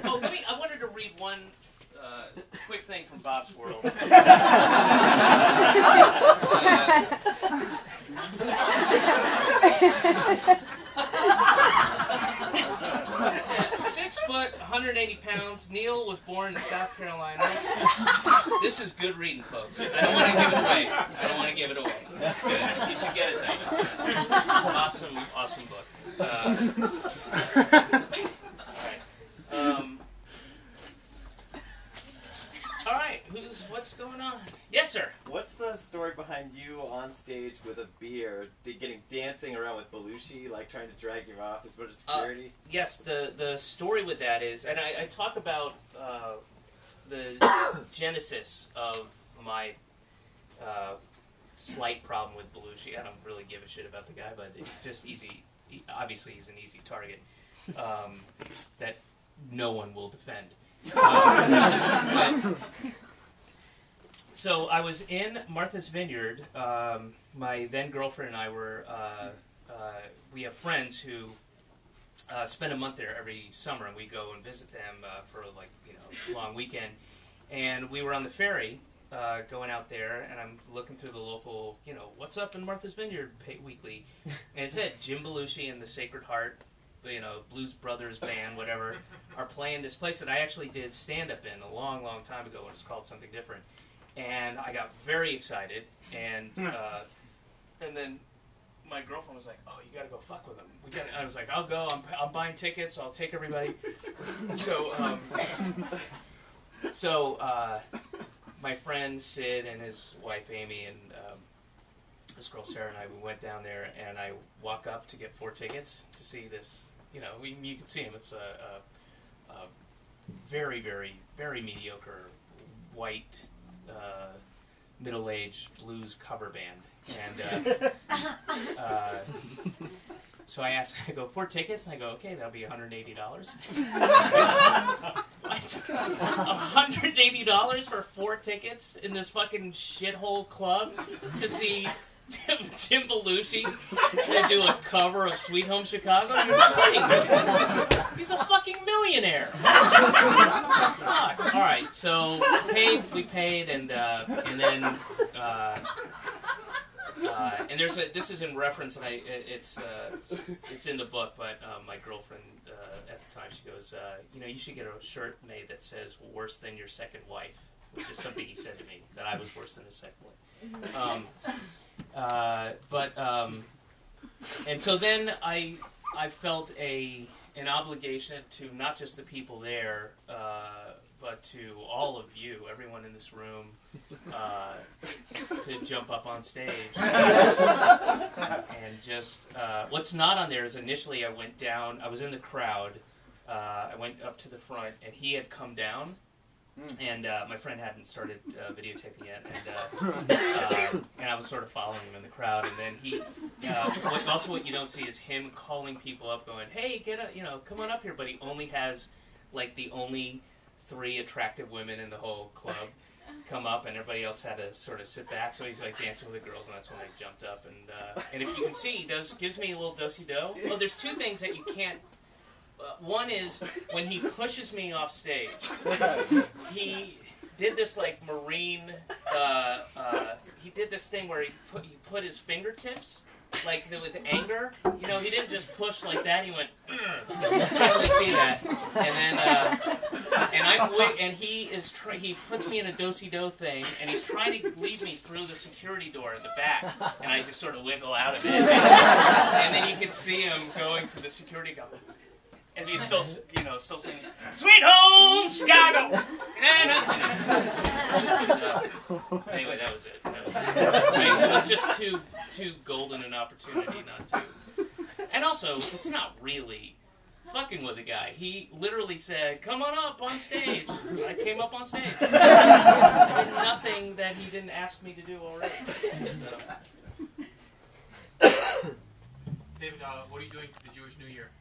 Oh, I wanted to read one quick thing from Bob's World. 6 foot, 180 pounds. Neil was born in South Carolina. This is good reading, folks. I don't want to give it away. I don't want to give it away. That's good. You should get it though. Awesome, awesome book. All right. What's going on? Yes, sir. What's the story behind you on stage with a beer, dancing around with Beluchi, like trying to drag you off as much as security? Yes, the story with that is, and I talk about the genesis of my slight problem with Beluchi. I don't really give a shit about the guy, but it's just easy. Obviously, he's an easy target that no one will defend. So I was in Martha's Vineyard. My then girlfriend and I were. We have friends who spend a month there every summer, and we go and visit them for a long weekend. And we were on the ferry going out there, and I'm looking through the local, what's up in Martha's Vineyard weekly, and it said Jim Beluchi and the Sacred Heart, Blues Brothers band, whatever, are playing this place that I actually did stand-up in a long, long time ago, and it's called something different. And I got very excited, and then my girlfriend was like, "Oh, you gotta go fuck with him." I was like, "I'll go. I'm buying tickets. I'll take everybody." So, my friend Sid and his wife Amy and this girl Sarah and I, we went down there, and I walk up to get 4 tickets to see this. You can see him. It's a very, very, very mediocre white. Middle-aged blues cover band, and so I go 4 tickets, and I go, okay, that'll be $180. What? $180 for 4 tickets in this fucking shithole club to see Jim Belushi to do a cover of Sweet Home Chicago? You're kidding me. He's a fucking millionaire. Fuck. All right, so we paid, and then and this is in reference, and it's in the book, but my girlfriend at the time, she goes, you should get a shirt made that says "worse than your second wife," which is something he said to me, that I was worse than his second wife. And so then I felt an obligation to not just the people there, but to all of you, everyone in this room, to jump up on stage. And just, what's not on there is initially I went down, I was in the crowd, I went up to the front, and he had come down. And my friend hadn't started videotaping yet, and I was sort of following him in the crowd. And then he, also what you don't see is him calling people up, going, "Hey, come on up here." But he only has the only 3 attractive women in the whole club come up, and everybody else had to sort of sit back. So he's dancing with the girls, and that's when I jumped up. And if you can see, he gives me a little do-si-do. Well, there's 2 things that you can't. One is when he pushes me off stage. He did this marine. He did this thing where he put his fingertips with anger. He didn't just push like that. He went. Can't really see that. And then and he puts me in a do-si-do thing, and he's trying to lead me through the security door in the back, and I just sort of wiggle out of it. And then you can see him going to the security guard. And he's still singing, "Sweet Home Chicago." Anyway, that was it. It was just too golden an opportunity not to. And also, it's not really fucking with the guy. He literally said, "Come on up on stage." I came up on stage. I did nothing that he didn't ask me to do already. David, what are you doing for the Jewish New Year?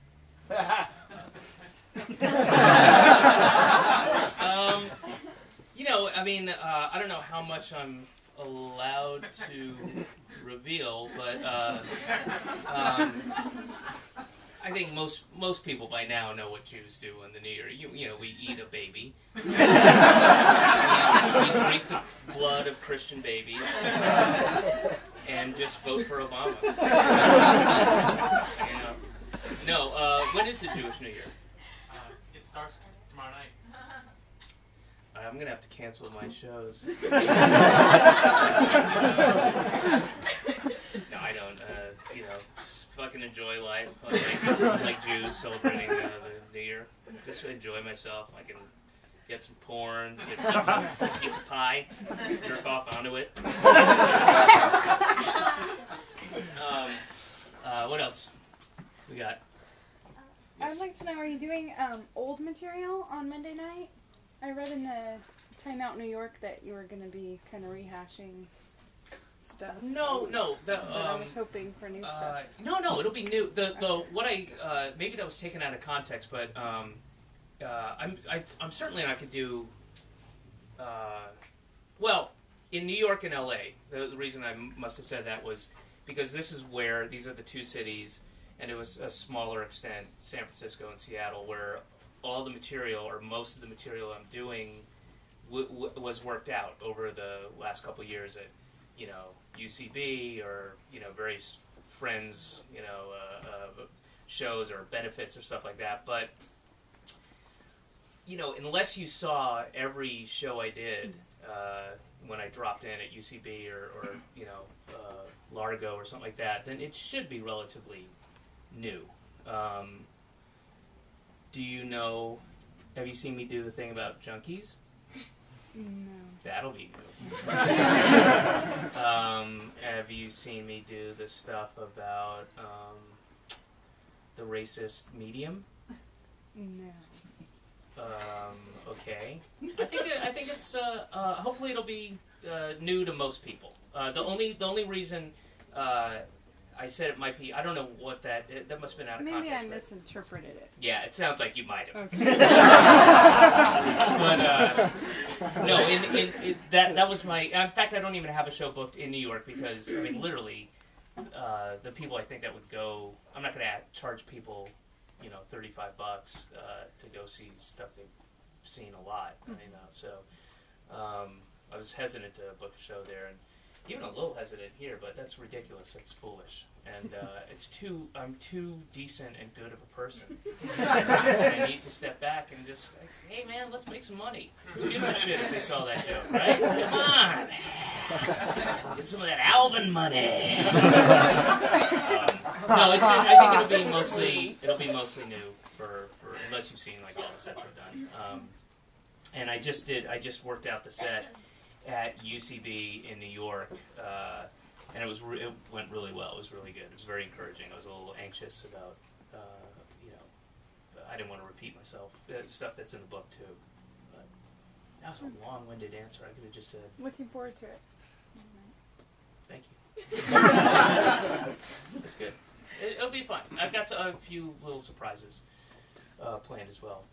I don't know how much I'm allowed to reveal, but I think most people by now know what Jews do on the New Year. You know, we eat a baby. We drink the blood of Christian babies. And just vote for Obama. Yeah. No, when is the Jewish New Year? It starts tomorrow night. I'm going to have to cancel my shows. No, I don't. You know, just fucking enjoy life. Like Jews celebrating the New Year. Just enjoy myself. I can get some porn, get some pizza pie, jerk off onto it. What else we got? Yes. I'd like to know, are you doing old material on Monday night? I read in the Time Out New York that you were going to be kind of rehashing stuff. No. I was hoping for new stuff. No, it'll be new. What I maybe that was taken out of context, but I'm certainly not going to do. Well, in New York and L.A., the reason I must have said that was because these are the two cities, and it was a smaller extent, San Francisco and Seattle, where all the material, or most of the material I'm doing, was worked out over the last couple of years at, you know, UCB or, you know, various friends, you know, shows or benefits or stuff like that. But, you know, unless you saw every show I did when I dropped in at UCB or you know, Largo or something like that, then it should be relatively new. Do you know, have you seen me do the thing about junkies? No. That'll be new. Have you seen me do the stuff about the racist medium? No. Okay. I think it's hopefully it'll be new to most people. The only reason I said it might be, I don't know what that must have been out of Maybe context. I misinterpreted it. Yeah, it sounds like you might have. Okay. But no, that was my. In fact, I don't even have a show booked in New York because I mean, literally, the people I think that would go. I'm not going to charge people, you know, $35 to go see stuff they've seen a lot. You know, so I was hesitant to book a show there, and even a little hesitant here, but that's ridiculous. That's foolish, and I'm too decent and good of a person. I need to step back and just, like, hey man, let's make some money. Who gives a shit if they saw that joke, right? Come on, get some of that Alvin money. No, I think it'll be mostly new for unless you've seen like all the sets I've done. And I just worked out the set at UCB in New York, and it went really well. It was really good. It was very encouraging. I was a little anxious about, you know, I didn't want to repeat myself. Stuff that's in the book too. But that was a long-winded answer. I could have just said. Looking forward to it. Thank you. That's good. It'll be fun. I've got a few little surprises planned as well.